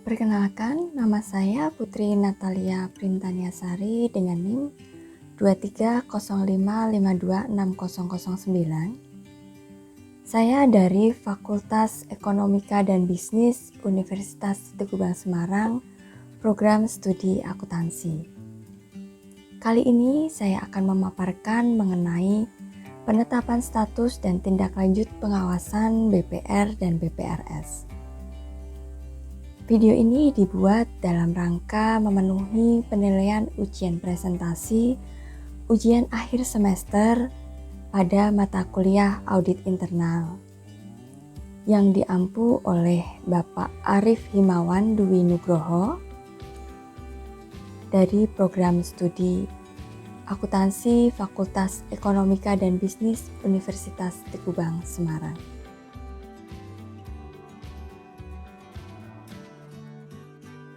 Perkenalkan, nama saya Putri Natalia Printaniasari dengan NIM 2305526009. Saya dari Fakultas Ekonomika dan Bisnis Universitas Teguh Bang Semarang, program studi akuntansi. Kali ini saya akan memaparkan mengenai penetapan status dan tindak lanjut pengawasan BPR dan BPRS. Video ini dibuat dalam rangka memenuhi penilaian ujian presentasi ujian akhir semester pada mata kuliah audit internal yang diampu oleh Bapak Arif Himawan Dwi Nugroho dari program studi akuntansi Fakultas Ekonomika dan Bisnis Universitas Teguh Bang Semarang.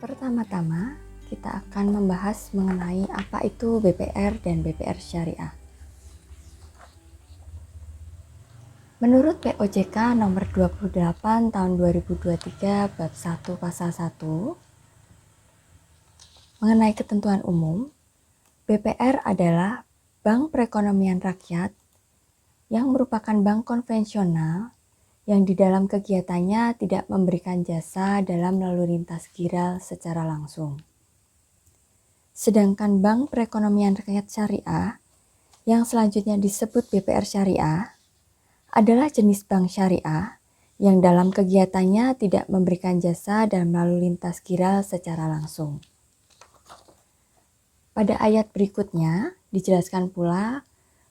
Pertama-tama, kita akan membahas mengenai apa itu BPR dan BPR Syariah. Menurut POJK nomor 28 tahun 2023 bab 1 pasal 1 mengenai ketentuan umum, BPR adalah Bank Perekonomian Rakyat yang merupakan bank konvensional yang di dalam kegiatannya tidak memberikan jasa dalam lalu lintas giral secara langsung. Sedangkan Bank Perekonomian Rakyat Syariah, yang selanjutnya disebut BPR Syariah, adalah jenis bank syariah yang dalam kegiatannya tidak memberikan jasa dalam lalu lintas giral secara langsung. Pada ayat berikutnya dijelaskan pula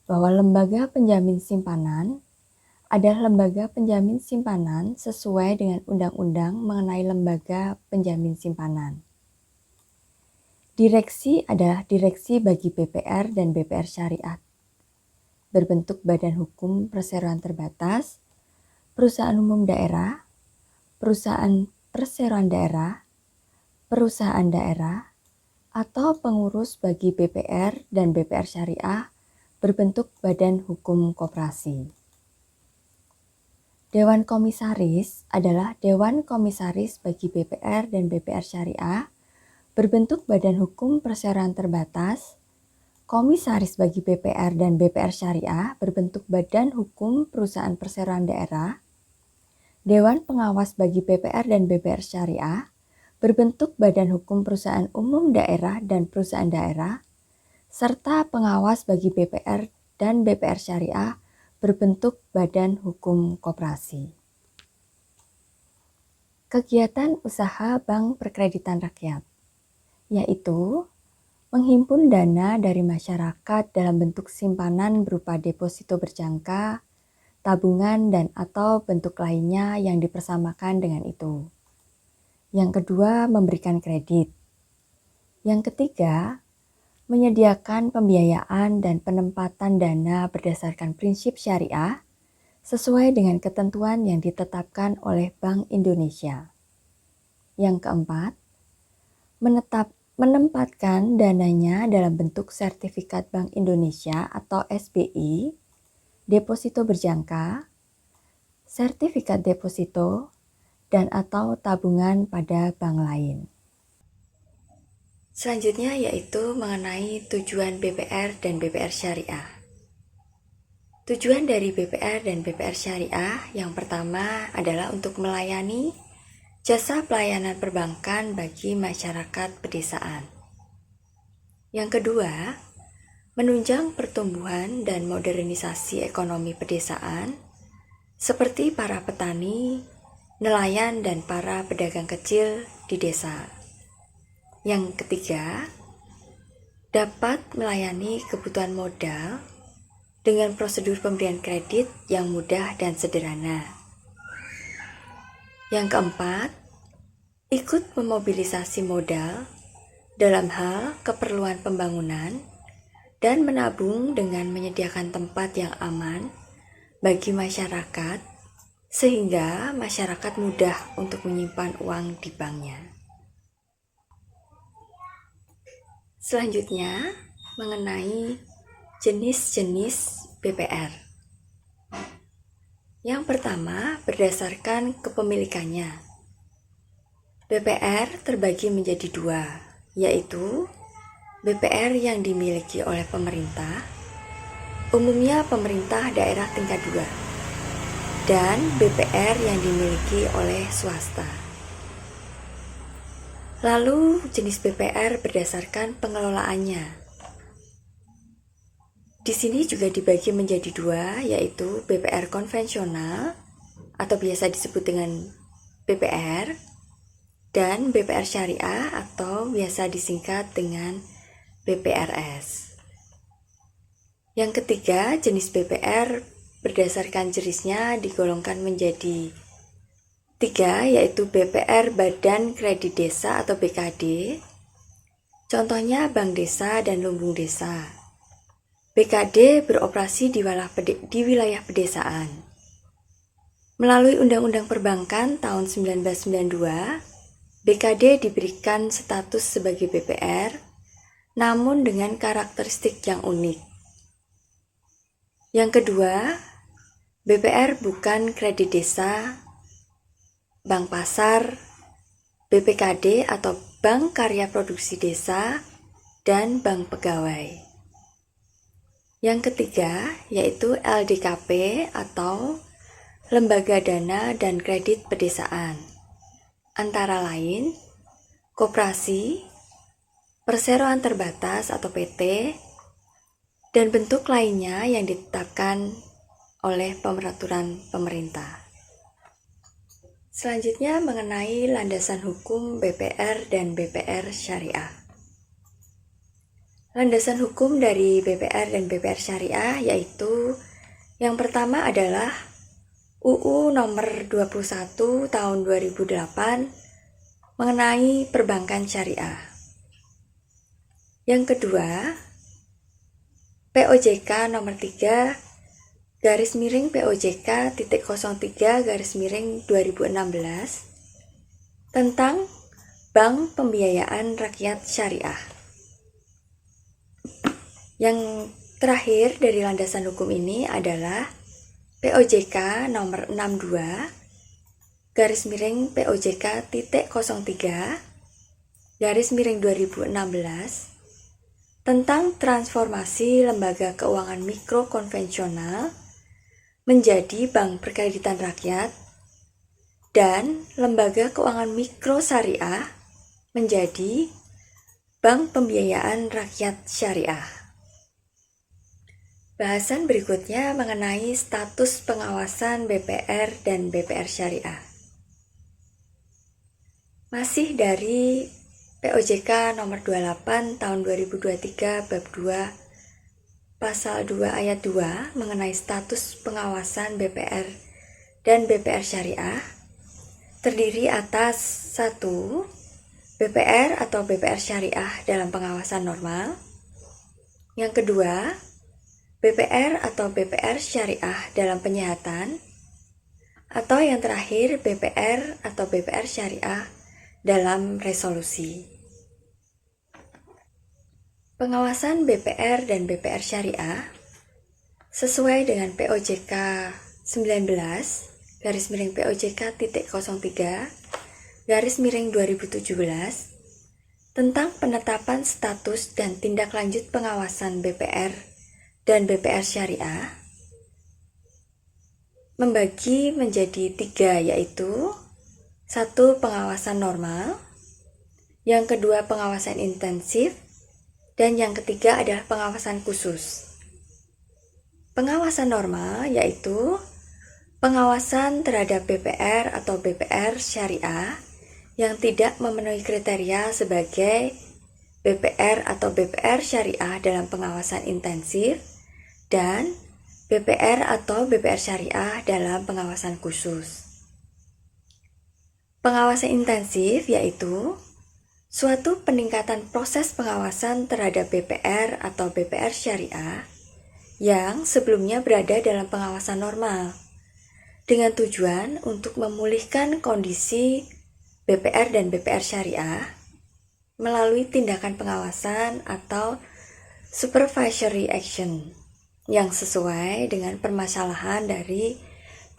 bahwa lembaga penjamin simpanan adalah lembaga penjamin simpanan sesuai dengan undang-undang mengenai lembaga penjamin simpanan. Direksi adalah direksi bagi BPR dan BPR Syariah, berbentuk badan hukum perseroan terbatas, perusahaan umum daerah, perusahaan perseroan daerah, perusahaan daerah, atau pengurus bagi BPR dan BPR Syariah berbentuk badan hukum koperasi. Dewan Komisaris adalah Dewan Komisaris bagi BPR dan BPR Syariah berbentuk badan hukum perseroan terbatas, Komisaris bagi BPR dan BPR Syariah berbentuk badan hukum perusahaan perseroan daerah, Dewan Pengawas bagi BPR dan BPR Syariah berbentuk badan hukum perusahaan umum daerah dan perusahaan daerah, serta pengawas bagi BPR dan BPR Syariah berbentuk badan hukum koperasi. Kegiatan usaha Bank Perkreditan Rakyat, yaitu menghimpun dana dari masyarakat dalam bentuk simpanan berupa deposito berjangka, tabungan, dan atau bentuk lainnya yang dipersamakan dengan itu. Yang kedua, memberikan kredit. Yang ketiga, menyediakan pembiayaan dan penempatan dana berdasarkan prinsip syariah sesuai dengan ketentuan yang ditetapkan oleh Bank Indonesia. Yang keempat, menempatkan dananya dalam bentuk sertifikat Bank Indonesia atau SBI, deposito berjangka, sertifikat deposito, dan atau tabungan pada bank lain. Selanjutnya yaitu mengenai tujuan BPR dan BPR Syariah. Tujuan dari BPR dan BPR Syariah yang pertama adalah untuk melayani jasa pelayanan perbankan bagi masyarakat pedesaan. Yang kedua, menunjang pertumbuhan dan modernisasi ekonomi pedesaan seperti para petani, nelayan, dan para pedagang kecil di desa. Yang ketiga, dapat melayani kebutuhan modal dengan prosedur pemberian kredit yang mudah dan sederhana. Yang keempat, ikut memobilisasi modal dalam hal keperluan pembangunan dan menabung dengan menyediakan tempat yang aman bagi masyarakat sehingga masyarakat mudah untuk menyimpan uang di banknya. Selanjutnya, mengenai jenis-jenis BPR. Yang pertama, berdasarkan kepemilikannya. BPR terbagi menjadi dua, yaitu BPR yang dimiliki oleh pemerintah, umumnya pemerintah daerah tingkat 2, dan BPR yang dimiliki oleh swasta. Lalu jenis BPR berdasarkan pengelolaannya. Di sini juga dibagi menjadi dua, yaitu BPR konvensional atau biasa disebut dengan BPR, dan BPR syariah atau biasa disingkat dengan BPRS. Yang ketiga, jenis BPR berdasarkan jenisnya digolongkan menjadi 3, yaitu BPR Badan Kredit Desa atau BKD, contohnya Bank Desa dan Lumbung Desa. BKD beroperasi di wilayah pedesaan. Melalui Undang-Undang Perbankan tahun 1992, BKD diberikan status sebagai BPR, namun dengan karakteristik yang unik. Yang kedua, BPR bukan kredit desa, bank pasar, BPKD atau Bank Karya Produksi Desa, dan bank pegawai. Yang ketiga, yaitu LDKP atau Lembaga Dana dan Kredit Pedesaan, antara lain koperasi, perseroan terbatas atau PT, dan bentuk lainnya yang ditetapkan oleh peraturan pemerintah. Selanjutnya mengenai landasan hukum BPR dan BPR syariah. Landasan hukum dari BPR dan BPR syariah yaitu yang pertama adalah UU nomor 21 tahun 2008 mengenai perbankan syariah. Yang kedua, POJK nomor 3 garis miring POJK titik 03 garis miring 2016 tentang Bank Pembiayaan Rakyat Syariah. Yang terakhir dari landasan hukum ini adalah POJK nomor 62 garis miring POJK titik 03 garis miring 2016 tentang transformasi lembaga keuangan mikro konvensional menjadi bank perkreditan rakyat dan lembaga keuangan mikro syariah menjadi bank pembiayaan rakyat syariah. Bahasan berikutnya mengenai status pengawasan BPR dan BPR syariah. Masih dari POJK nomor 28 tahun 2023 bab 2 pasal 2 ayat 2 mengenai status pengawasan BPR dan BPR syariah terdiri atas 1. BPR atau BPR syariah dalam pengawasan normal. Yang kedua, BPR atau BPR syariah dalam penyihatan, atau yang terakhir BPR atau BPR syariah dalam resolusi. Pengawasan BPR dan BPR syariah sesuai dengan POJK 19 garis miring POJK titik 03 garis miring 2017 tentang penetapan status dan tindak lanjut pengawasan BPR dan BPR syariah membagi menjadi 3, yaitu 1. Pengawasan normal, yang kedua pengawasan intensif, dan yang ketiga adalah pengawasan khusus. Pengawasan normal yaitu pengawasan terhadap BPR atau BPR syariah yang tidak memenuhi kriteria sebagai BPR atau BPR syariah dalam pengawasan intensif dan BPR atau BPR syariah dalam pengawasan khusus. Pengawasan intensif yaitu suatu peningkatan proses pengawasan terhadap BPR atau BPR syariah yang sebelumnya berada dalam pengawasan normal dengan tujuan untuk memulihkan kondisi BPR dan BPR syariah melalui tindakan pengawasan atau supervisory action yang sesuai dengan permasalahan dari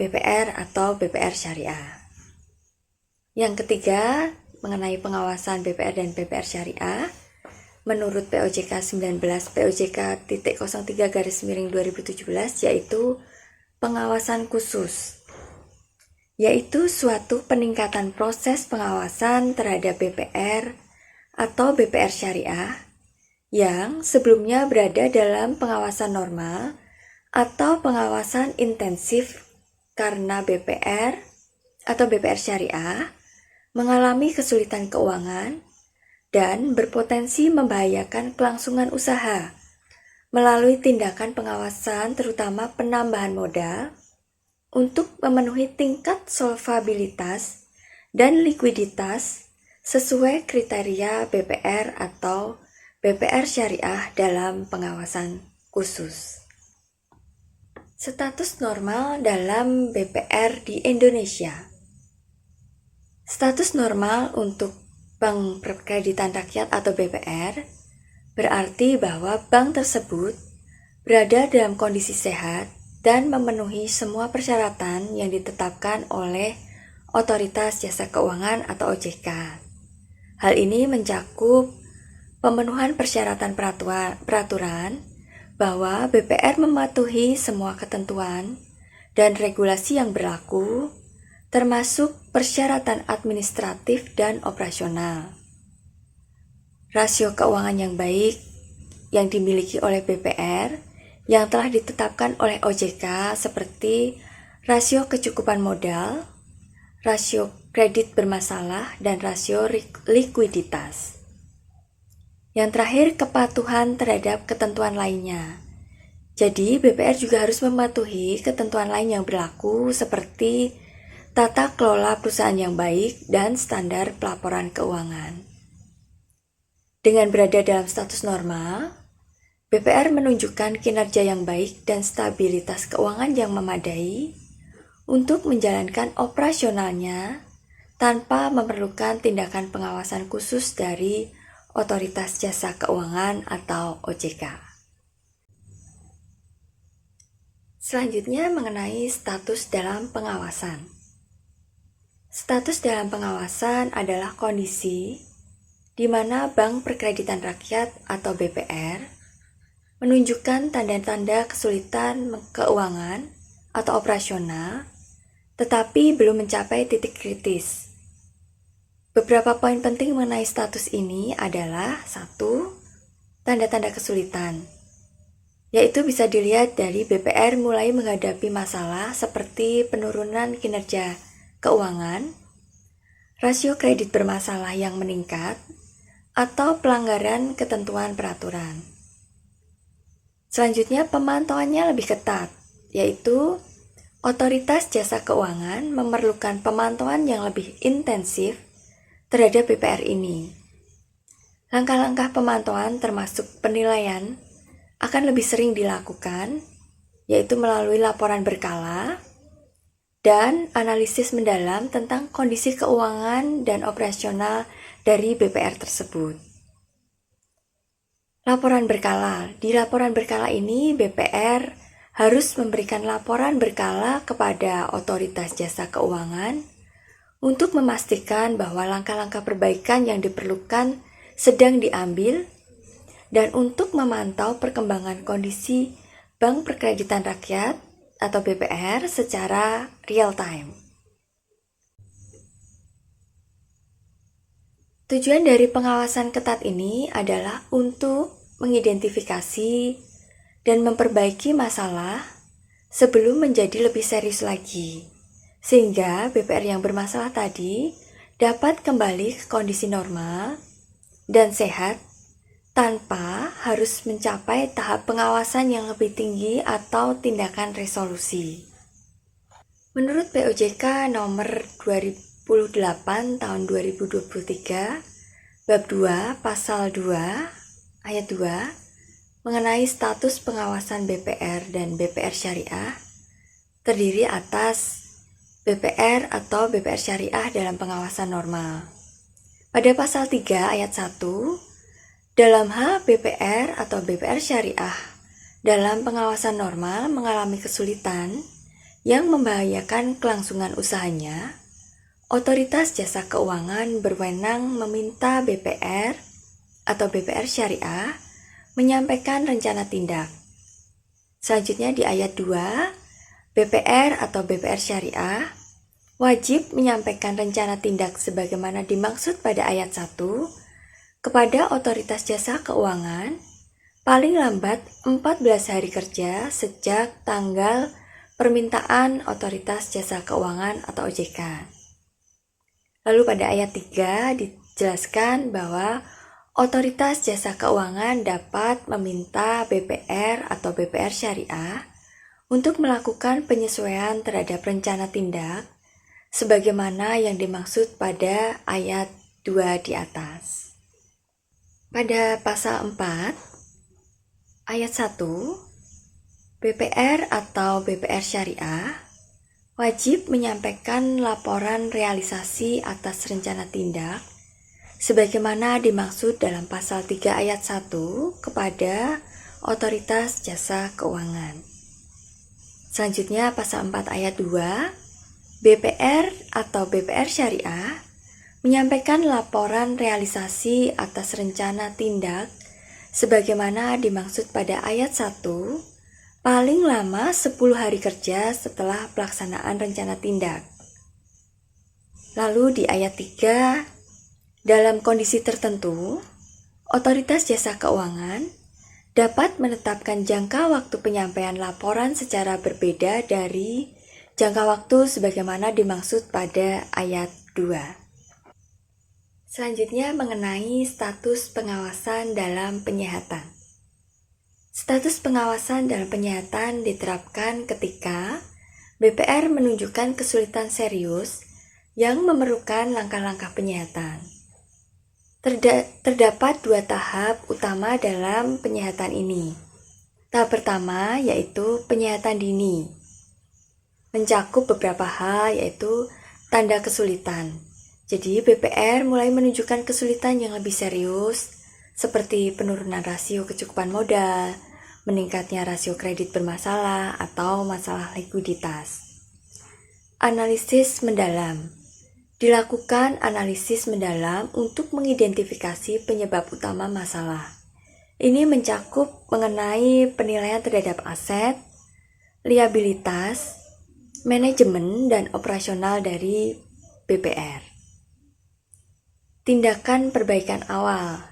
BPR atau BPR syariah. Yang ketiga mengenai pengawasan BPR dan BPR Syariah menurut POJK 19 POJK.03/2017 yaitu pengawasan khusus, yaitu suatu peningkatan proses pengawasan terhadap BPR atau BPR Syariah yang sebelumnya berada dalam pengawasan normal atau pengawasan intensif karena BPR atau BPR Syariah mengalami kesulitan keuangan dan berpotensi membahayakan kelangsungan usaha melalui tindakan pengawasan terutama penambahan modal untuk memenuhi tingkat solvabilitas dan likuiditas sesuai kriteria BPR atau BPR Syariah dalam pengawasan khusus. Status normal dalam BPR di Indonesia. Status normal untuk Bank Perkreditan Rakyat atau BPR berarti bahwa bank tersebut berada dalam kondisi sehat dan memenuhi semua persyaratan yang ditetapkan oleh Otoritas Jasa Keuangan atau OJK. Hal ini mencakup pemenuhan persyaratan peraturan bahwa BPR mematuhi semua ketentuan dan regulasi yang berlaku, termasuk persyaratan administratif dan operasional. Rasio keuangan yang baik yang dimiliki oleh BPR yang telah ditetapkan oleh OJK seperti rasio kecukupan modal, rasio kredit bermasalah, dan rasio likuiditas. Yang terakhir, kepatuhan terhadap ketentuan lainnya. Jadi, BPR juga harus mematuhi ketentuan lain yang berlaku seperti tata kelola perusahaan yang baik, dan standar pelaporan keuangan. Dengan berada dalam status normal, BPR menunjukkan kinerja yang baik dan stabilitas keuangan yang memadai untuk menjalankan operasionalnya tanpa memerlukan tindakan pengawasan khusus dari Otoritas Jasa Keuangan atau OJK. Selanjutnya mengenai status dalam pengawasan. Status dalam pengawasan adalah kondisi di mana Bank Perkreditan Rakyat atau BPR menunjukkan tanda-tanda kesulitan keuangan atau operasional, tetapi belum mencapai titik kritis. Beberapa poin penting mengenai status ini adalah 1. Tanda-tanda kesulitan, yaitu bisa dilihat dari BPR mulai menghadapi masalah seperti penurunan kinerja keuangan, rasio kredit bermasalah yang meningkat, atau pelanggaran ketentuan peraturan. Selanjutnya, pemantauannya lebih ketat, yaitu Otoritas Jasa Keuangan memerlukan pemantauan yang lebih intensif terhadap BPR ini. Langkah-langkah pemantauan termasuk penilaian akan lebih sering dilakukan, yaitu melalui laporan berkala, dan analisis mendalam tentang kondisi keuangan dan operasional dari BPR tersebut. Laporan berkala. Di laporan berkala ini, BPR harus memberikan laporan berkala kepada Otoritas Jasa Keuangan untuk memastikan bahwa langkah-langkah perbaikan yang diperlukan sedang diambil dan untuk memantau perkembangan kondisi Bank Perkreditan Rakyat atau BPR secara real time. Tujuan dari pengawasan ketat ini adalah untuk mengidentifikasi dan memperbaiki masalah sebelum menjadi lebih serius lagi, sehingga BPR yang bermasalah tadi dapat kembali ke kondisi normal dan sehat tanpa harus mencapai tahap pengawasan yang lebih tinggi atau tindakan resolusi. Menurut POJK nomor 28 tahun 2023, bab 2 pasal 2 ayat 2 mengenai status pengawasan BPR dan BPR Syariah terdiri atas BPR atau BPR Syariah dalam pengawasan normal. Pada pasal 3 ayat 1, dalam hal BPR atau BPR Syariah dalam pengawasan normal mengalami kesulitan yang membahayakan kelangsungan usahanya, Otoritas Jasa Keuangan berwenang meminta BPR atau BPR Syariah menyampaikan rencana tindak. Selanjutnya di ayat 2, BPR atau BPR Syariah wajib menyampaikan rencana tindak sebagaimana dimaksud pada ayat 1 kepada Otoritas Jasa Keuangan paling lambat 14 hari kerja sejak tanggal permintaan Otoritas Jasa Keuangan atau OJK. Lalu pada ayat 3 dijelaskan bahwa Otoritas Jasa Keuangan dapat meminta BPR atau BPR Syariah untuk melakukan penyesuaian terhadap rencana tindak sebagaimana yang dimaksud pada ayat 2 di atas. Pada pasal 4, ayat 1, BPR atau BPR Syariah wajib menyampaikan laporan realisasi atas rencana tindak sebagaimana dimaksud dalam pasal 3 ayat 1 kepada Otoritas Jasa Keuangan. Selanjutnya pasal 4 ayat 2, BPR atau BPR Syariah menyampaikan laporan realisasi atas rencana tindak sebagaimana dimaksud pada ayat 1 paling lama 10 hari kerja setelah pelaksanaan rencana tindak. Lalu di ayat 3, dalam kondisi tertentu, Otoritas Jasa Keuangan dapat menetapkan jangka waktu penyampaian laporan secara berbeda dari jangka waktu sebagaimana dimaksud pada ayat 2. Selanjutnya mengenai status pengawasan dalam penyihatan. Status pengawasan dalam penyihatan diterapkan ketika BPR menunjukkan kesulitan serius yang memerlukan langkah-langkah penyihatan. Terdapat 2 tahap utama dalam penyihatan ini. Tahap pertama yaitu penyihatan dini. Mencakup beberapa hal yaitu tanda kesulitan. Jadi BPR mulai menunjukkan kesulitan yang lebih serius seperti penurunan rasio kecukupan modal, meningkatnya rasio kredit bermasalah atau masalah likuiditas. Analisis mendalam. Dilakukan analisis mendalam untuk mengidentifikasi penyebab utama masalah. Ini mencakup mengenai penilaian terhadap aset, liabilitas, manajemen dan operasional dari BPR. Tindakan perbaikan awal.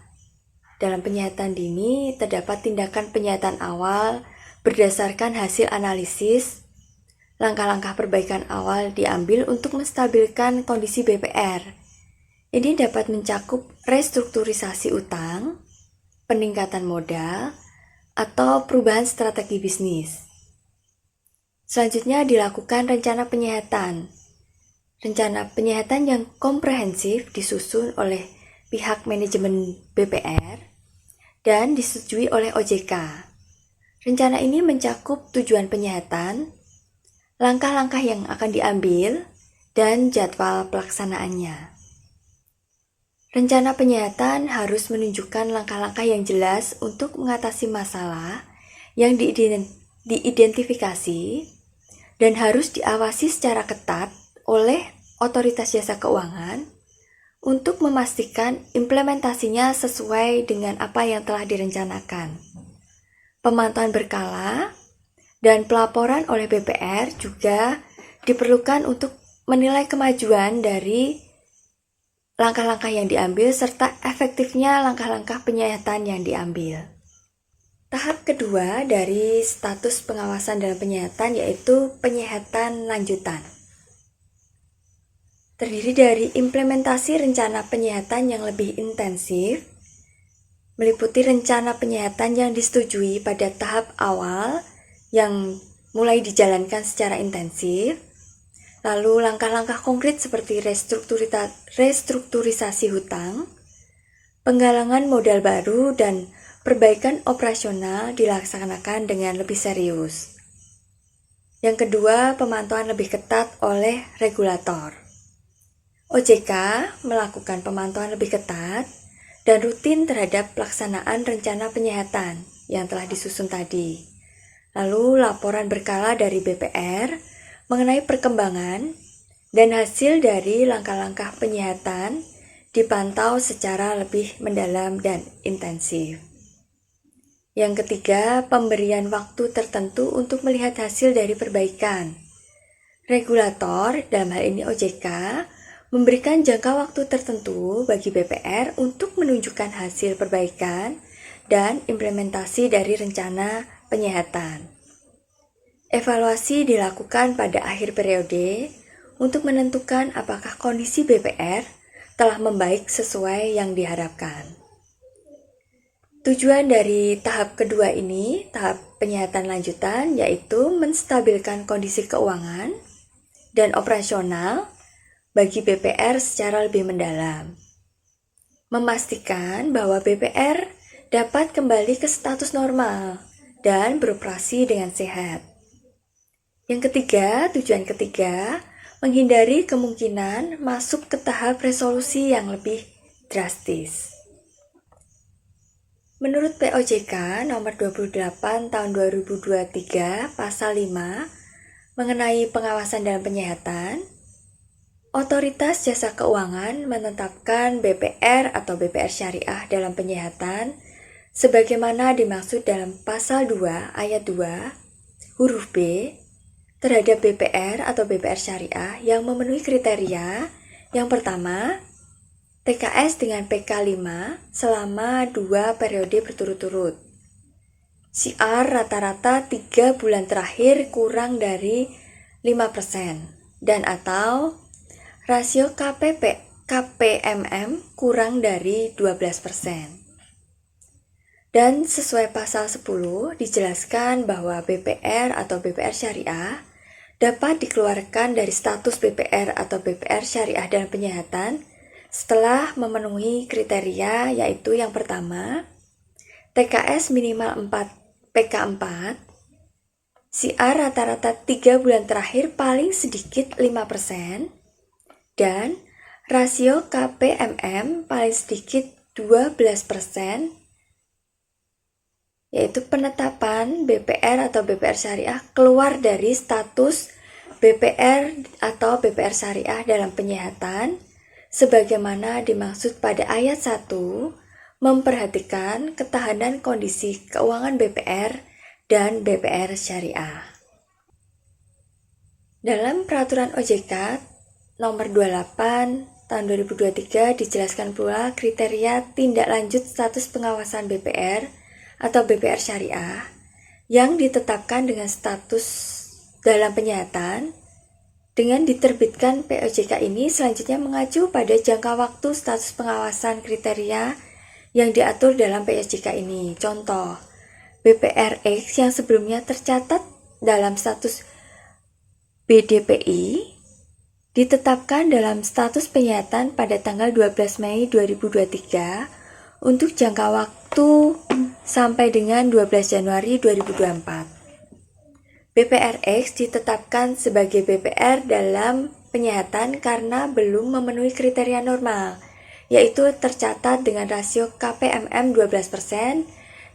Dalam penyihatan dini terdapat tindakan penyihatan awal berdasarkan hasil analisis. Langkah-langkah perbaikan awal diambil untuk menstabilkan kondisi BPR. Ini dapat mencakup restrukturisasi utang, peningkatan modal, atau perubahan strategi bisnis. Selanjutnya dilakukan rencana penyihatan. Rencana penyihatan yang komprehensif disusun oleh pihak manajemen BPR dan disetujui oleh OJK. Rencana ini mencakup tujuan penyihatan, langkah-langkah yang akan diambil, dan jadwal pelaksanaannya. Rencana penyihatan harus menunjukkan langkah-langkah yang jelas untuk mengatasi masalah yang diidentifikasi dan harus diawasi secara ketat oleh Otoritas Jasa Keuangan untuk memastikan implementasinya sesuai dengan apa yang telah direncanakan. Pemantauan berkala dan pelaporan oleh BPR juga diperlukan untuk menilai kemajuan dari langkah-langkah yang diambil serta efektifnya langkah-langkah penyihatan yang diambil. Tahap kedua dari status pengawasan dalam penyihatan yaitu penyihatan lanjutan. Terdiri dari implementasi rencana penyihatan yang lebih intensif, meliputi rencana penyihatan yang disetujui pada tahap awal yang mulai dijalankan secara intensif, lalu langkah-langkah konkret seperti restrukturisasi hutang, penggalangan modal baru, dan perbaikan operasional dilaksanakan dengan lebih serius. Yang kedua, pemantauan lebih ketat oleh regulator. OJK melakukan pemantauan lebih ketat dan rutin terhadap pelaksanaan rencana penyihatan yang telah disusun tadi. Lalu laporan berkala dari BPR mengenai perkembangan dan hasil dari langkah-langkah penyihatan dipantau secara lebih mendalam dan intensif. Yang ketiga, pemberian waktu tertentu untuk melihat hasil dari perbaikan. Regulator, dalam hal ini OJK, memberikan jangka waktu tertentu bagi BPR untuk menunjukkan hasil perbaikan dan implementasi dari rencana penyihatan. Evaluasi dilakukan pada akhir periode untuk menentukan apakah kondisi BPR telah membaik sesuai yang diharapkan. Tujuan dari tahap kedua ini, tahap penyihatan lanjutan, yaitu menstabilkan kondisi keuangan dan operasional bagi BPR secara lebih mendalam. Memastikan bahwa BPR dapat kembali ke status normal dan beroperasi dengan sehat. Yang ketiga, tujuan ketiga, menghindari kemungkinan masuk ke tahap resolusi yang lebih drastis. Menurut POJK nomor 28 tahun 2023 pasal 5 mengenai pengawasan dalam penyihatan, Otoritas Jasa Keuangan menetapkan BPR atau BPR Syariah dalam penyihatan sebagaimana dimaksud dalam pasal 2 ayat 2 huruf B terhadap BPR atau BPR Syariah yang memenuhi kriteria yang pertama, TKS dengan PK 5 selama 2 periode berturut-turut. CR rata-rata 3 bulan terakhir kurang dari 5% dan atau rasio KPMM kurang dari 12%. Dan sesuai pasal 10 dijelaskan bahwa BPR atau BPR Syariah dapat dikeluarkan dari status BPR atau BPR Syariah dan penyihatan setelah memenuhi kriteria, yaitu yang pertama, TKS minimal 4 PK 4, CR rata-rata 3 bulan terakhir paling sedikit 5%, dan rasio KPMM paling sedikit 12%, yaitu penetapan BPR atau BPR Syariah keluar dari status BPR atau BPR Syariah dalam penyihatan sebagaimana dimaksud pada ayat 1, memperhatikan ketahanan kondisi keuangan BPR dan BPR Syariah. Dalam peraturan OJK nomor 28 tahun 2023 dijelaskan pula kriteria tindak lanjut status pengawasan BPR atau BPR Syariah yang ditetapkan dengan status dalam penyihatan. Dengan diterbitkan POJK ini selanjutnya mengacu pada jangka waktu status pengawasan kriteria yang diatur dalam POJK ini. Contoh, BPRX yang sebelumnya tercatat dalam status BDPI ditetapkan dalam status penyihatan pada tanggal 12 Mei 2023 untuk jangka waktu sampai dengan 12 Januari 2024. BPRX ditetapkan sebagai BPR dalam penyihatan karena belum memenuhi kriteria normal, yaitu tercatat dengan rasio KPMM 12%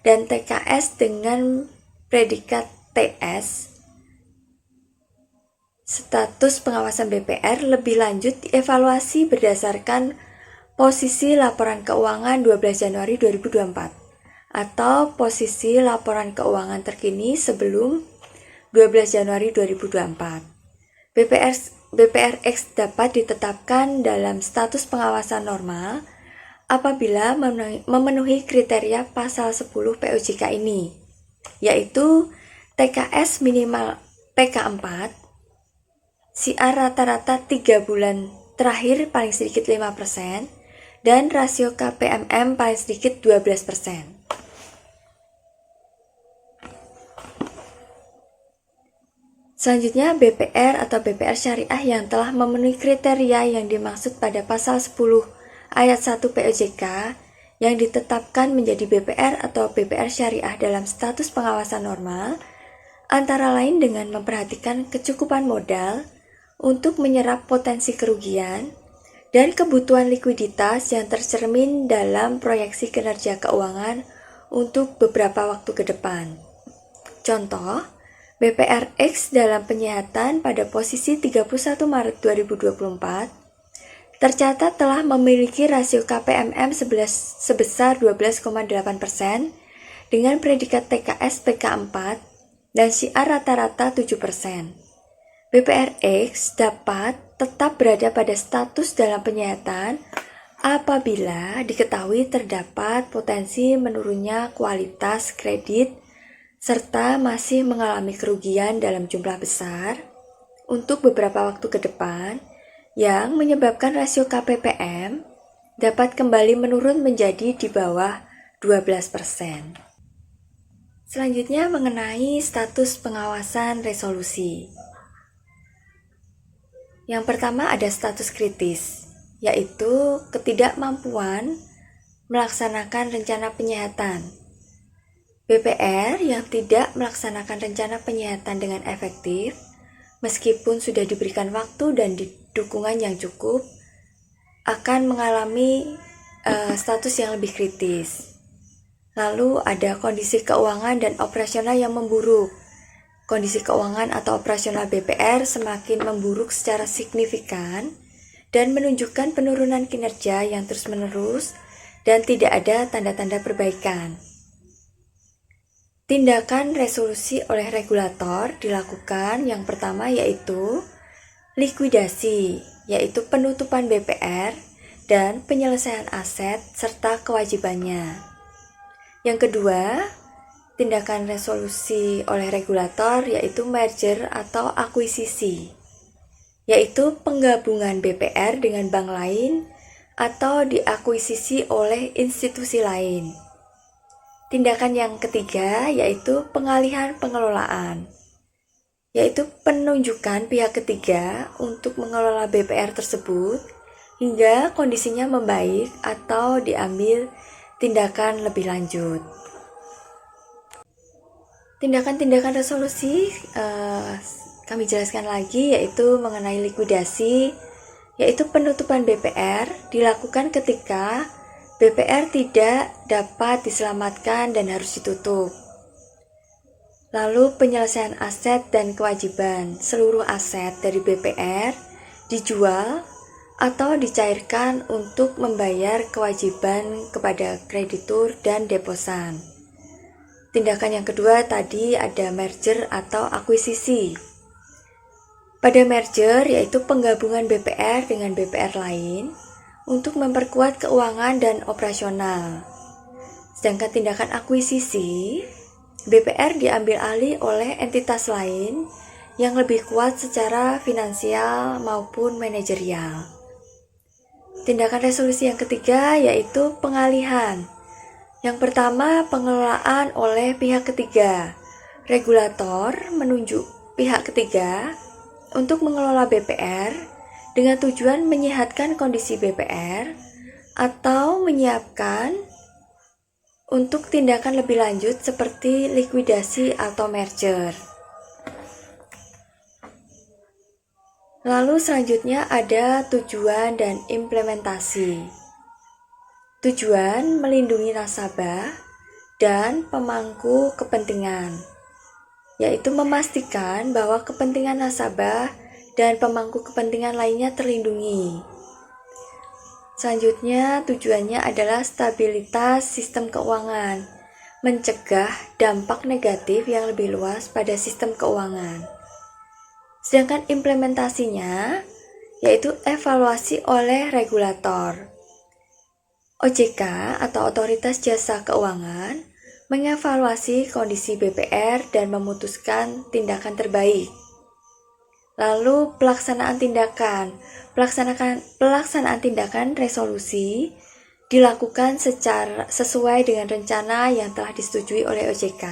dan TKS dengan predikat TS. Status pengawasan BPR lebih lanjut dievaluasi berdasarkan posisi laporan keuangan 12 Januari 2024 atau posisi laporan keuangan terkini sebelum 12 Januari 2024. BPRX dapat ditetapkan dalam status pengawasan normal apabila memenuhi kriteria pasal 10 POJK ini, yaitu TKS minimal PK 4, CR rata-rata 3 bulan terakhir paling sedikit 5%, dan rasio KPMM paling sedikit 12%. Selanjutnya, BPR atau BPR Syariah yang telah memenuhi kriteria yang dimaksud pada pasal 10 ayat 1 POJK yang ditetapkan menjadi BPR atau BPR Syariah dalam status pengawasan normal, antara lain dengan memperhatikan kecukupan modal untuk menyerap potensi kerugian dan kebutuhan likuiditas yang tercermin dalam proyeksi kinerja keuangan untuk beberapa waktu ke depan. Contoh, BPRX dalam penyihatan pada posisi 31 Maret 2024 tercatat telah memiliki rasio KPMM sebesar 12,8% dengan predikat TKS PK4 dan syiar rata-rata 7%. BPRX dapat tetap berada pada status dalam penyihatan apabila diketahui terdapat potensi menurunnya kualitas kredit serta masih mengalami kerugian dalam jumlah besar untuk beberapa waktu ke depan yang menyebabkan rasio KPPM dapat kembali menurun menjadi di bawah 12%. Selanjutnya mengenai status pengawasan resolusi. Yang pertama ada status kritis, yaitu ketidakmampuan melaksanakan rencana penyihatan. BPR yang tidak melaksanakan rencana penyihatan dengan efektif, meskipun sudah diberikan waktu dan dukungan yang cukup, akan mengalami status yang lebih kritis. Lalu ada kondisi keuangan dan operasional yang memburuk. Kondisi keuangan atau operasional BPR semakin memburuk secara signifikan dan menunjukkan penurunan kinerja yang terus-menerus dan tidak ada tanda-tanda perbaikan. Tindakan resolusi oleh regulator dilakukan yang pertama yaitu likuidasi, yaitu penutupan BPR dan penyelesaian aset serta kewajibannya. Yang kedua, tindakan resolusi oleh regulator yaitu merger atau akuisisi, yaitu penggabungan BPR dengan bank lain atau diakuisisi oleh institusi lain. Tindakan yang ketiga yaitu pengalihan pengelolaan, yaitu penunjukan pihak ketiga untuk mengelola BPR tersebut hingga kondisinya membaik atau diambil tindakan lebih lanjut. Tindakan-tindakan resolusi kami jelaskan lagi yaitu mengenai likuidasi, yaitu penutupan BPR dilakukan ketika BPR tidak dapat diselamatkan dan harus ditutup. Lalu penyelesaian aset dan kewajiban, seluruh aset dari BPR dijual atau dicairkan untuk membayar kewajiban kepada kreditur dan deposan. Tindakan yang kedua tadi ada merger atau akuisisi. Pada merger yaitu penggabungan BPR dengan BPR lain untuk memperkuat keuangan dan operasional. Sedangkan tindakan akuisisi, BPR diambil alih oleh entitas lain yang lebih kuat secara finansial maupun manajerial. Tindakan resolusi yang ketiga yaitu pengalihan. Yang pertama, pengelolaan oleh pihak ketiga. Regulator menunjuk pihak ketiga untuk mengelola BPR dengan tujuan menyehatkan kondisi BPR atau menyiapkan untuk tindakan lebih lanjut seperti likuidasi atau merger. Lalu selanjutnya ada tujuan dan implementasi. Tujuan melindungi nasabah dan pemangku kepentingan, yaitu memastikan bahwa kepentingan nasabah dan pemangku kepentingan lainnya terlindungi. Selanjutnya tujuannya adalah stabilitas sistem keuangan, mencegah dampak negatif yang lebih luas pada sistem keuangan. Sedangkan implementasinya yaitu evaluasi oleh regulator. OJK atau Otoritas Jasa Keuangan mengevaluasi kondisi BPR dan memutuskan tindakan terbaik. Lalu pelaksanaan tindakan resolusi dilakukan sesuai dengan rencana yang telah disetujui oleh OJK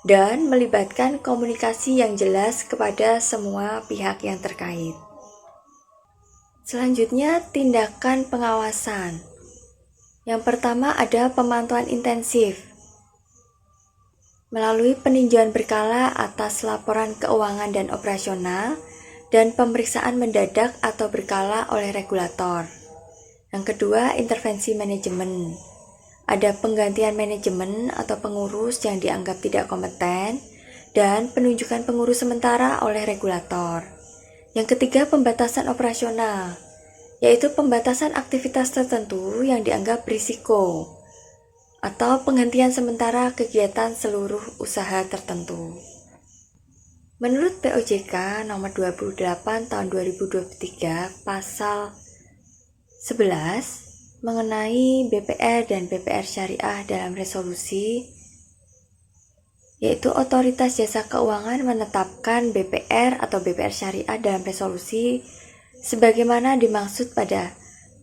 dan melibatkan komunikasi yang jelas kepada semua pihak yang terkait. Selanjutnya, tindakan pengawasan. Yang pertama ada pemantauan intensif. Melalui peninjauan berkala atas laporan keuangan dan operasional dan pemeriksaan mendadak atau berkala oleh regulator. Yang kedua, intervensi manajemen. Ada penggantian manajemen atau pengurus yang dianggap tidak kompeten dan penunjukan pengurus sementara oleh regulator. Yang ketiga, pembatasan operasional, yaitu pembatasan aktivitas tertentu yang dianggap berisiko atau penghentian sementara kegiatan seluruh usaha tertentu. Menurut POJK nomor 28 tahun 2023 pasal 11 mengenai BPR dan BPR syariah dalam resolusi, yaitu Otoritas Jasa Keuangan menetapkan BPR atau BPR syariah dalam resolusi sebagaimana dimaksud pada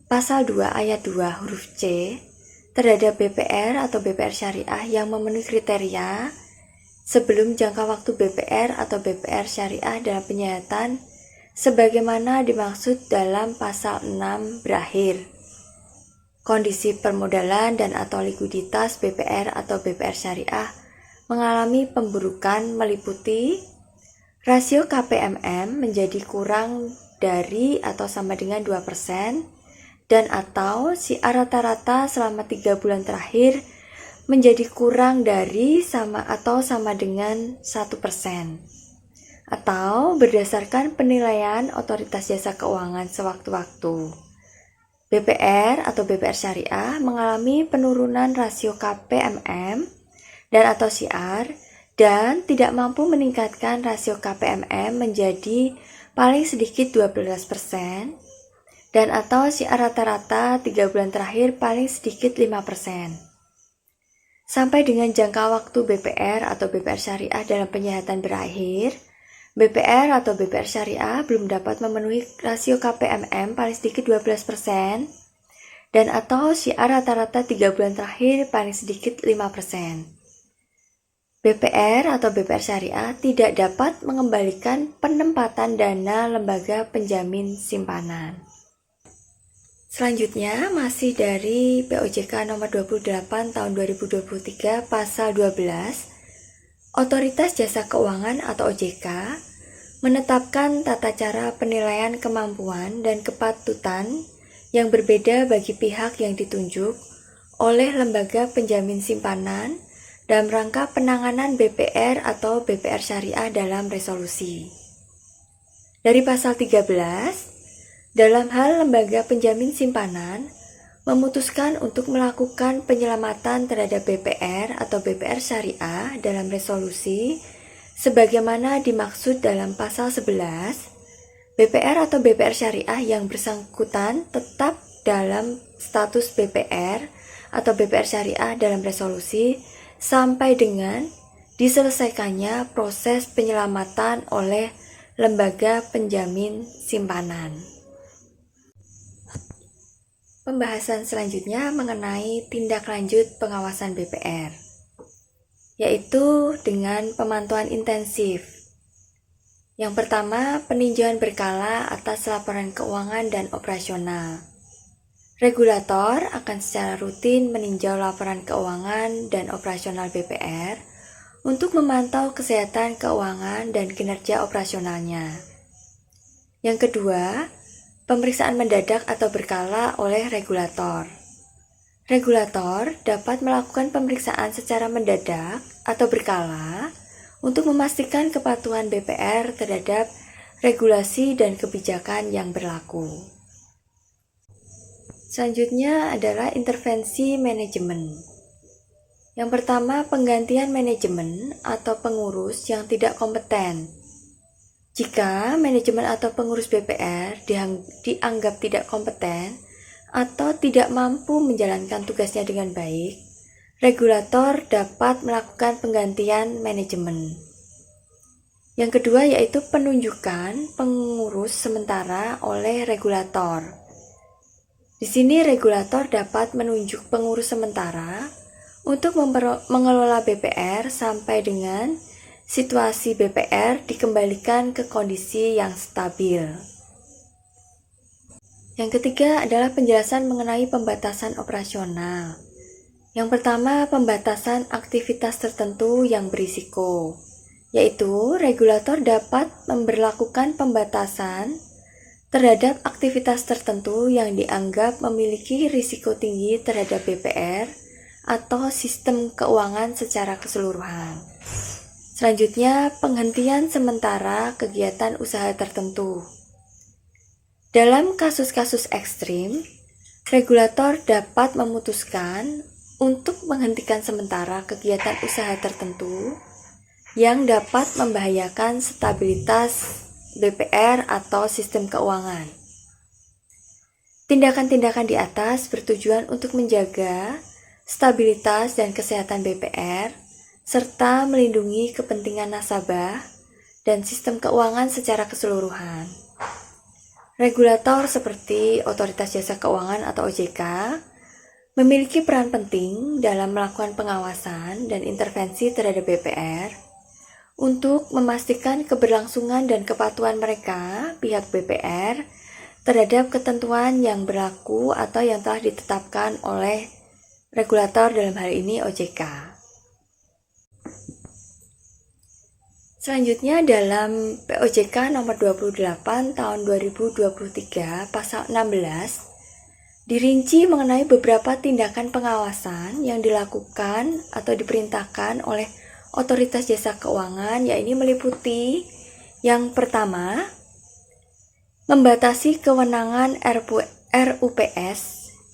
pasal 2 ayat 2 huruf C terhadap BPR atau BPR syariah yang memenuhi kriteria sebelum jangka waktu BPR atau BPR syariah dalam penyihatan sebagaimana dimaksud dalam pasal 6 berakhir. Kondisi permodalan dan atau likuiditas BPR atau BPR syariah mengalami pemburukan meliputi rasio KPMM menjadi kurang dari atau sama dengan 2% dan atau CR rata-rata selama 3 bulan terakhir menjadi kurang dari sama atau sama dengan 1%, atau berdasarkan penilaian Otoritas Jasa Keuangan sewaktu-waktu. BPR atau BPR syariah mengalami penurunan rasio KPMM dan atau CR dan tidak mampu meningkatkan rasio KPMM menjadi paling sedikit 12% dan atau CR rata-rata 3 bulan terakhir paling sedikit 5%. Sampai dengan jangka waktu BPR atau BPR syariah dalam penyihatan berakhir, BPR atau BPR syariah belum dapat memenuhi rasio KPMM paling sedikit 12% dan atau CR rata-rata 3 bulan terakhir paling sedikit 5%. BPR atau BPR syariah tidak dapat mengembalikan penempatan dana lembaga penjamin simpanan. Selanjutnya, masih dari POJK nomor 28 tahun 2023 pasal 12, Otoritas Jasa Keuangan atau OJK menetapkan tata cara penilaian kemampuan dan kepatutan yang berbeda bagi pihak yang ditunjuk oleh lembaga penjamin simpanan dalam rangka penanganan BPR atau BPR syariah dalam resolusi. Dari pasal 13, dalam hal lembaga penjamin simpanan memutuskan untuk melakukan penyelamatan terhadap BPR atau BPR syariah dalam resolusi sebagaimana dimaksud dalam pasal 11, BPR atau BPR syariah yang bersangkutan tetap dalam status BPR atau BPR syariah dalam resolusi sampai dengan diselesaikannya proses penyelamatan oleh lembaga penjamin simpanan. Pembahasan selanjutnya mengenai tindak lanjut pengawasan BPR, yaitu dengan pemantauan intensif. Yang pertama, peninjauan berkala atas laporan keuangan dan operasional. Regulator akan secara rutin meninjau laporan keuangan dan operasional BPR untuk memantau kesehatan keuangan dan kinerja operasionalnya. Yang kedua, pemeriksaan mendadak atau berkala oleh regulator. Regulator dapat melakukan pemeriksaan secara mendadak atau berkala untuk memastikan kepatuhan BPR terhadap regulasi dan kebijakan yang berlaku. Selanjutnya adalah intervensi manajemen. Yang pertama, penggantian manajemen atau pengurus yang tidak kompeten. Jika manajemen atau pengurus BPR dianggap tidak kompeten atau tidak mampu menjalankan tugasnya dengan baik, regulator dapat melakukan penggantian manajemen. Yang kedua yaitu penunjukan pengurus sementara oleh regulator. Di sini regulator dapat menunjuk pengurus sementara untuk mengelola BPR sampai dengan situasi BPR dikembalikan ke kondisi yang stabil. Yang ketiga adalah penjelasan mengenai pembatasan operasional. Yang pertama, pembatasan aktivitas tertentu yang berisiko, yaitu regulator dapat memberlakukan pembatasan terhadap aktivitas tertentu yang dianggap memiliki risiko tinggi terhadap BPR atau sistem keuangan secara keseluruhan. Selanjutnya, penghentian sementara kegiatan usaha tertentu. Dalam kasus-kasus ekstrim, regulator dapat memutuskan untuk menghentikan sementara kegiatan usaha tertentu yang dapat membahayakan stabilitas BPR atau sistem keuangan. Tindakan-tindakan di atas bertujuan untuk menjaga stabilitas dan kesehatan BPR, serta melindungi kepentingan nasabah dan sistem keuangan secara keseluruhan. Regulator seperti Otoritas Jasa Keuangan atau OJK memiliki peran penting dalam melakukan pengawasan dan intervensi terhadap BPR untuk memastikan keberlangsungan dan kepatuhan mereka, pihak BPR, terhadap ketentuan yang berlaku atau yang telah ditetapkan oleh regulator, dalam hal ini OJK. Selanjutnya dalam POJK nomor 28 tahun 2023 pasal 16 dirinci mengenai beberapa tindakan pengawasan yang dilakukan atau diperintahkan oleh Otoritas Jasa Keuangan, yaitu meliputi yang pertama, membatasi kewenangan RUPS,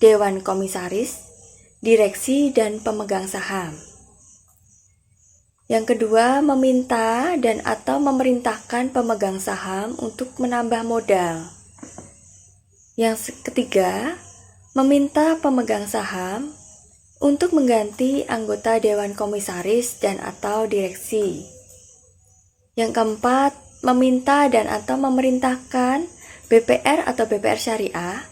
Dewan Komisaris, Direksi, dan pemegang saham. Yang kedua, meminta dan atau memerintahkan pemegang saham untuk menambah modal. Yang ketiga, meminta pemegang saham untuk mengganti anggota Dewan Komisaris dan atau Direksi. Yang keempat, meminta dan atau memerintahkan BPR atau BPR Syariah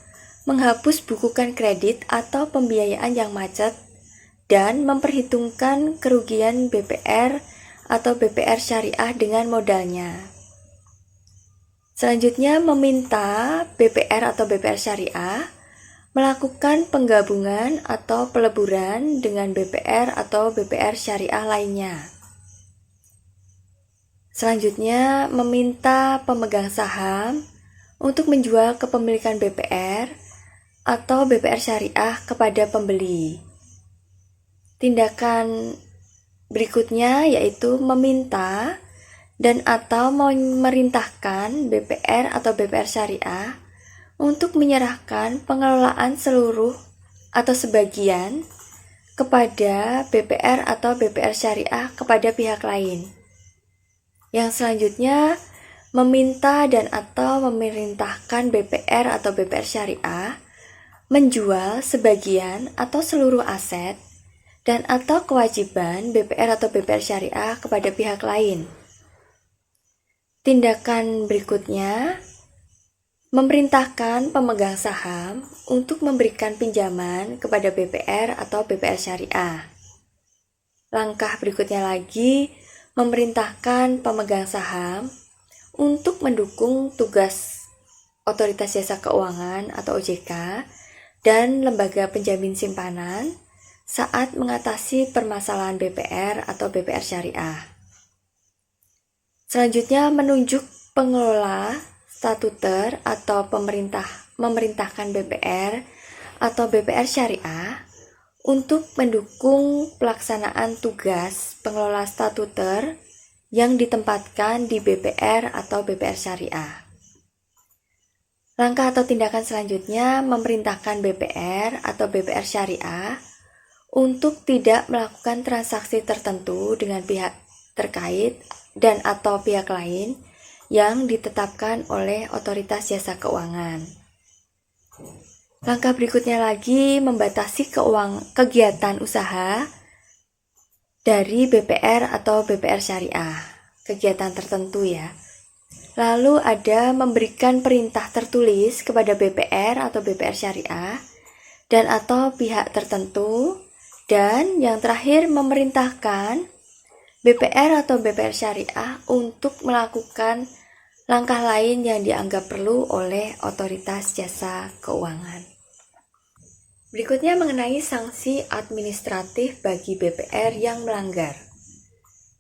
menghapus bukukan kredit atau pembiayaan yang macet dan memperhitungkan kerugian BPR atau BPR Syariah dengan modalnya. Selanjutnya, meminta BPR atau BPR Syariah melakukan penggabungan atau peleburan dengan BPR atau BPR Syariah lainnya. Selanjutnya, meminta pemegang saham untuk menjual kepemilikan BPR atau BPR Syariah kepada pembeli. Tindakan berikutnya yaitu meminta dan atau memerintahkan BPR atau BPR Syariah untuk menyerahkan pengelolaan seluruh atau sebagian kepada BPR atau BPR Syariah kepada pihak lain. Yang selanjutnya, meminta dan atau memerintahkan BPR atau BPR Syariah menjual sebagian atau seluruh aset dan atau kewajiban BPR atau BPR Syariah kepada pihak lain. Tindakan berikutnya, memerintahkan pemegang saham untuk memberikan pinjaman kepada BPR atau BPR Syariah. Langkah berikutnya lagi, memerintahkan pemegang saham untuk mendukung tugas Otoritas Jasa Keuangan atau OJK dan lembaga penjamin simpanan saat mengatasi permasalahan BPR atau BPR Syariah. Selanjutnya, menunjuk pengelola statuter atau memerintahkan BPR atau BPR Syariah untuk mendukung pelaksanaan tugas pengelola statuter yang ditempatkan di BPR atau BPR Syariah. Langkah atau tindakan selanjutnya, memerintahkan BPR atau BPR Syariah untuk tidak melakukan transaksi tertentu dengan pihak terkait dan atau pihak lain yang ditetapkan oleh Otoritas Jasa Keuangan. Langkah berikutnya lagi, membatasi kegiatan usaha dari BPR atau BPR Syariah, kegiatan tertentu ya. Lalu ada memberikan perintah tertulis kepada BPR atau BPR Syariah dan atau pihak tertentu. Dan yang terakhir, memerintahkan BPR atau BPR Syariah untuk melakukan langkah lain yang dianggap perlu oleh Otoritas Jasa Keuangan. Berikutnya mengenai sanksi administratif bagi BPR yang melanggar.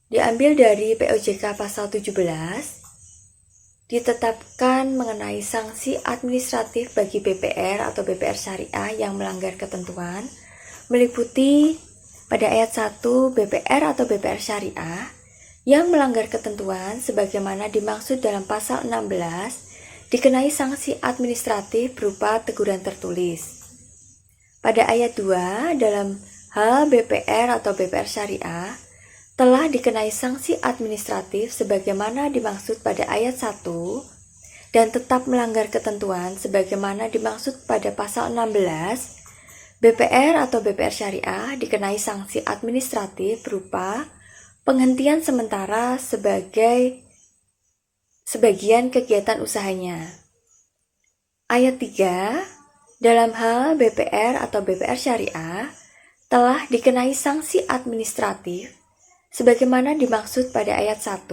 Diambil dari POJK pasal 17, ditetapkan mengenai sanksi administratif bagi BPR atau BPR Syariah yang melanggar ketentuan, meliputi pada ayat 1 BPR atau BPR Syariah Yang melanggar ketentuan sebagaimana dimaksud dalam pasal 16 dikenai sanksi administratif berupa teguran tertulis. Pada ayat 2 dalam hal BPR atau BPR syariah telah dikenai sanksi administratif sebagaimana dimaksud pada ayat 1 dan tetap melanggar ketentuan sebagaimana dimaksud pada pasal 16, BPR atau BPR syariah dikenai sanksi administratif berupa penghentian sementara sebagian kegiatan usahanya. Ayat 3, dalam hal BPR atau BPR syariah telah dikenai sanksi administratif sebagaimana dimaksud pada ayat 1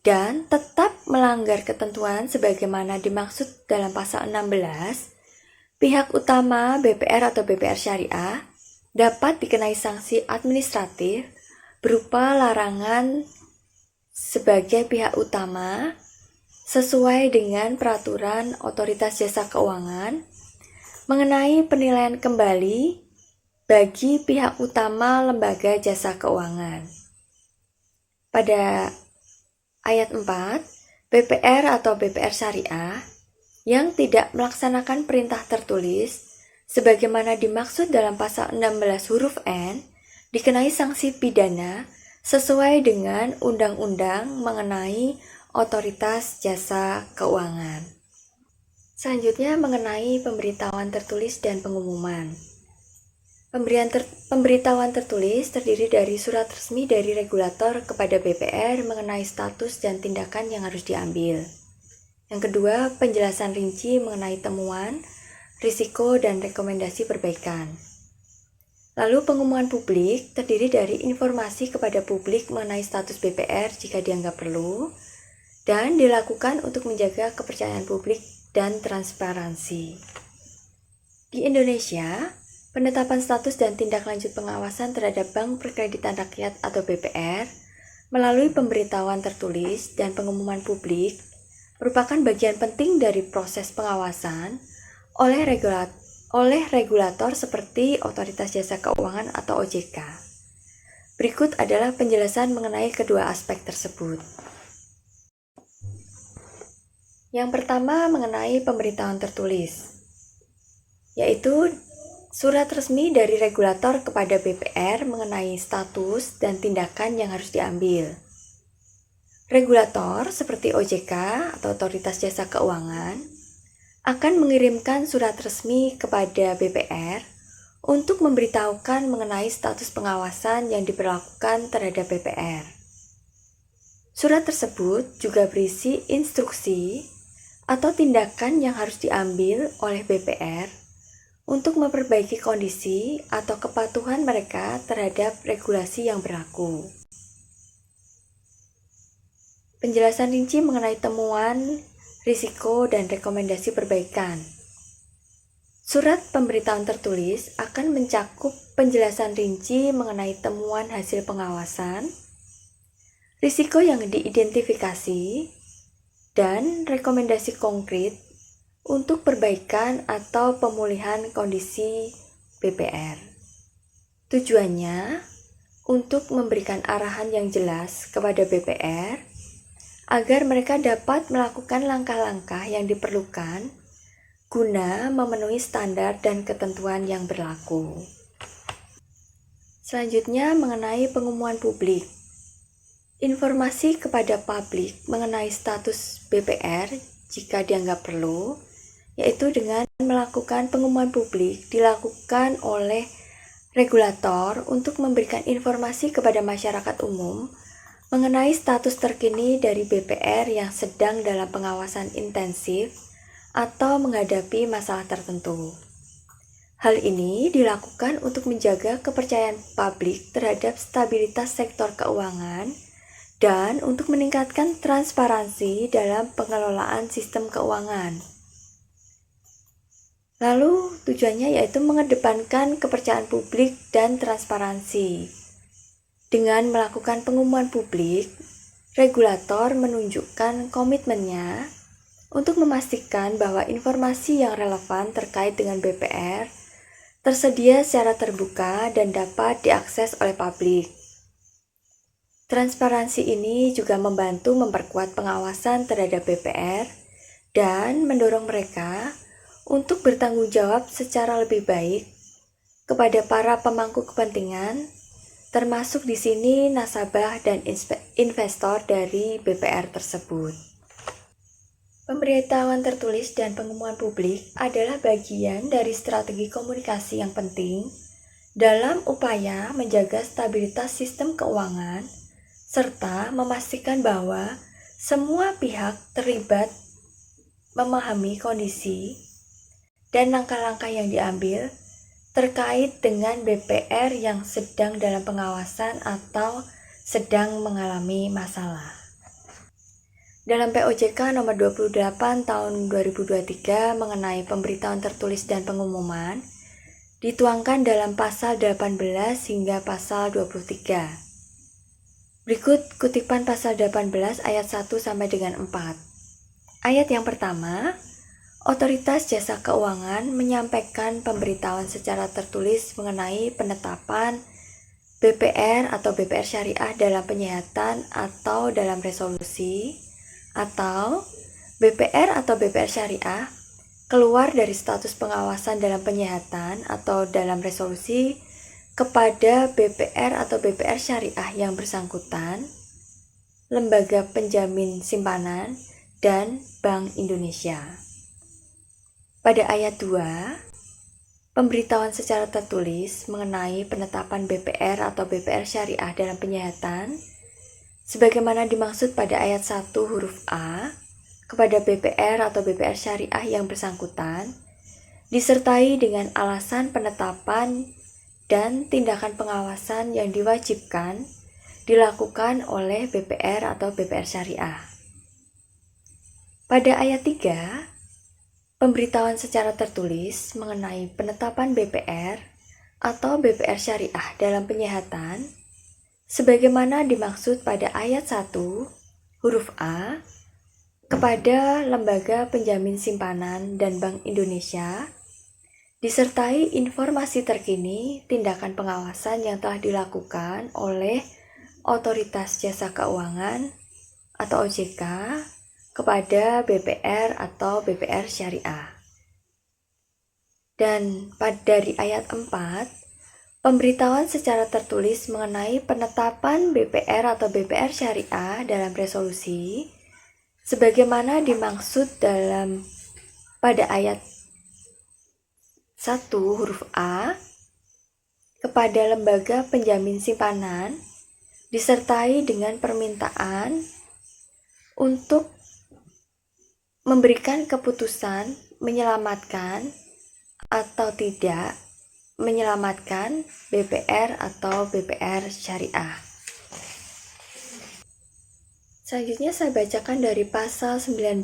dan tetap melanggar ketentuan sebagaimana dimaksud dalam pasal 16, pihak utama BPR atau BPR syariah dapat dikenai sanksi administratif berupa larangan sebagai pihak utama sesuai dengan peraturan Otoritas Jasa Keuangan mengenai penilaian kembali bagi pihak utama lembaga jasa keuangan. Pada ayat 4, BPR atau BPR syariah yang tidak melaksanakan perintah tertulis sebagaimana dimaksud dalam pasal 16 huruf N dikenai sanksi pidana sesuai dengan undang-undang mengenai Otoritas Jasa Keuangan. Selanjutnya mengenai pemberitahuan tertulis dan pengumuman. Pemberitahuan tertulis terdiri dari surat resmi dari regulator kepada BPR mengenai status dan tindakan yang harus diambil. Yang kedua, penjelasan rinci mengenai temuan, risiko, dan rekomendasi perbaikan. Lalu pengumuman publik terdiri dari informasi kepada publik mengenai status BPR jika dianggap perlu, dan dilakukan untuk menjaga kepercayaan publik dan transparansi. Di Indonesia, penetapan status dan tindak lanjut pengawasan terhadap Bank Perkreditan Rakyat atau BPR melalui pemberitahuan tertulis dan pengumuman publik merupakan bagian penting dari proses pengawasan oleh regulator seperti Otoritas Jasa Keuangan atau OJK. Berikut adalah penjelasan mengenai kedua aspek tersebut. Yang pertama mengenai pemberitahuan tertulis, yaitu surat resmi dari regulator kepada BPR mengenai status dan tindakan yang harus diambil. Regulator seperti OJK atau Otoritas Jasa Keuangan akan mengirimkan surat resmi kepada BPR untuk memberitahukan mengenai status pengawasan yang diberlakukan terhadap BPR. Surat tersebut juga berisi instruksi atau tindakan yang harus diambil oleh BPR untuk memperbaiki kondisi atau kepatuhan mereka terhadap regulasi yang berlaku. Penjelasan rinci mengenai temuan, risiko, dan rekomendasi perbaikan. Surat pemberitahuan tertulis akan mencakup penjelasan rinci mengenai temuan hasil pengawasan, risiko yang diidentifikasi, dan rekomendasi konkret untuk perbaikan atau pemulihan kondisi BPR. Tujuannya untuk memberikan arahan yang jelas kepada BPR agar mereka dapat melakukan langkah-langkah yang diperlukan guna memenuhi standar dan ketentuan yang berlaku. Selanjutnya mengenai pengumuman publik. Informasi kepada publik mengenai status BPR jika dianggap perlu, yaitu dengan melakukan pengumuman publik dilakukan oleh regulator untuk memberikan informasi kepada masyarakat umum mengenai status terkini dari BPR yang sedang dalam pengawasan intensif atau menghadapi masalah tertentu. Hal ini dilakukan untuk menjaga kepercayaan publik terhadap stabilitas sektor keuangan dan untuk meningkatkan transparansi dalam pengelolaan sistem keuangan. Lalu tujuannya yaitu mengedepankan kepercayaan publik dan transparansi. Dengan melakukan pengumuman publik, regulator menunjukkan komitmennya untuk memastikan bahwa informasi yang relevan terkait dengan BPR tersedia secara terbuka dan dapat diakses oleh publik. Transparansi ini juga membantu memperkuat pengawasan terhadap BPR dan mendorong mereka untuk bertanggung jawab secara lebih baik kepada para pemangku kepentingan, termasuk di sini nasabah dan investor dari BPR tersebut. Pemberitahuan tertulis dan pengumuman publik adalah bagian dari strategi komunikasi yang penting dalam upaya menjaga stabilitas sistem keuangan serta memastikan bahwa semua pihak terlibat memahami kondisi dan langkah-langkah yang diambil terkait dengan BPR yang sedang dalam pengawasan atau sedang mengalami masalah. Dalam POJK nomor 28 tahun 2023 mengenai pemberitahuan tertulis dan pengumuman, dituangkan dalam pasal 18 hingga pasal 23. Berikut kutipan pasal 18 ayat 1 sampai dengan 4. Ayat yang pertama, Otoritas Jasa Keuangan menyampaikan pemberitahuan secara tertulis mengenai penetapan BPR atau BPR syariah dalam penyihatan atau dalam resolusi, atau BPR atau BPR syariah keluar dari status pengawasan dalam penyihatan atau dalam resolusi kepada BPR atau BPR syariah yang bersangkutan, Lembaga Penjamin Simpanan, dan Bank Indonesia. Pada ayat 2, pemberitahuan secara tertulis mengenai penetapan BPR atau BPR syariah dalam penyihatan sebagaimana dimaksud pada ayat 1 huruf A kepada BPR atau BPR syariah yang bersangkutan disertai dengan alasan penetapan dan tindakan pengawasan yang diwajibkan dilakukan oleh BPR atau BPR syariah. Pada ayat 3, pemberitahuan secara tertulis mengenai penetapan BPR atau BPR syariah dalam penyihatan sebagaimana dimaksud pada ayat 1 huruf A kepada Lembaga Penjamin Simpanan dan Bank Indonesia disertai informasi terkini tindakan pengawasan yang telah dilakukan oleh Otoritas Jasa Keuangan atau OJK kepada BPR atau BPR syariah. Dan dari ayat 4, pemberitahuan secara tertulis mengenai penetapan BPR atau BPR syariah dalam resolusi sebagaimana dimaksud pada ayat 1 huruf A kepada Lembaga Penjamin Simpanan disertai dengan permintaan untuk memberikan keputusan menyelamatkan atau tidak menyelamatkan BPR atau BPR syariah. Selanjutnya saya bacakan dari pasal 19.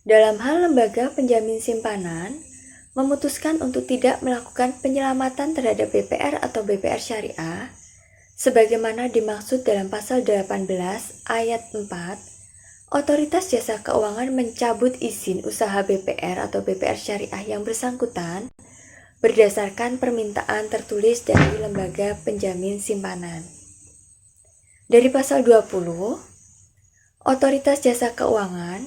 Dalam hal lembaga penjamin simpanan memutuskan untuk tidak melakukan penyelamatan terhadap BPR atau BPR syariah sebagaimana dimaksud dalam pasal 18 ayat 4, Otoritas Jasa Keuangan mencabut izin usaha BPR atau BPR syariah yang bersangkutan berdasarkan permintaan tertulis dari Lembaga Penjamin Simpanan. Dari pasal 20, Otoritas Jasa Keuangan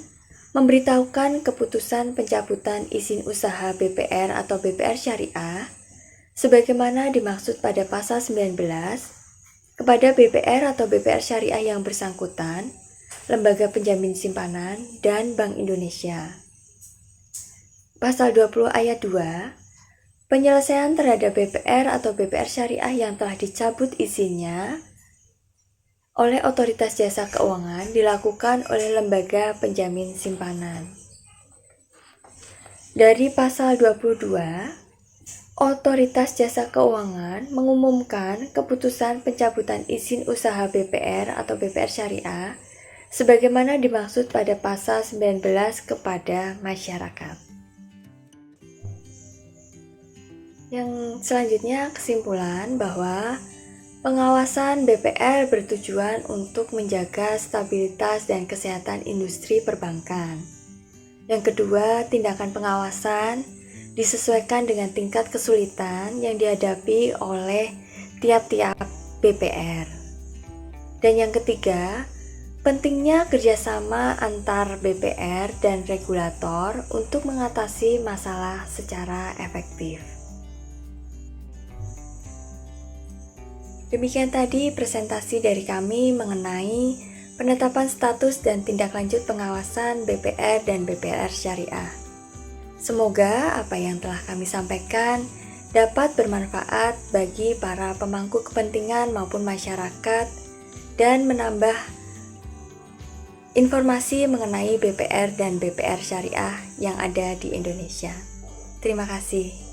memberitahukan keputusan pencabutan izin usaha BPR atau BPR syariah sebagaimana dimaksud pada pasal 19 kepada BPR atau BPR syariah yang bersangkutan, Lembaga Penjamin Simpanan, dan Bank Indonesia. Pasal 20 ayat 2, penyelesaian terhadap BPR atau BPR syariah yang telah dicabut izinnya oleh Otoritas Jasa Keuangan dilakukan oleh Lembaga Penjamin Simpanan. Dari pasal 22, Otoritas Jasa Keuangan mengumumkan keputusan pencabutan izin usaha BPR atau BPR syariah sebagaimana dimaksud pada pasal 19 kepada masyarakat. Yang selanjutnya kesimpulan bahwa pengawasan BPR bertujuan untuk menjaga stabilitas dan kesehatan industri perbankan. Yang kedua, tindakan pengawasan disesuaikan dengan tingkat kesulitan yang dihadapi oleh tiap-tiap BPR. Dan yang ketiga, pentingnya kerjasama antar BPR dan regulator untuk mengatasi masalah secara efektif. Demikian tadi presentasi dari kami mengenai penetapan status dan tindak lanjut pengawasan BPR dan BPR Syariah. Semoga apa yang telah kami sampaikan dapat bermanfaat bagi para pemangku kepentingan maupun masyarakat dan menambah informasi mengenai BPR dan BPR Syariah yang ada di Indonesia. Terima kasih.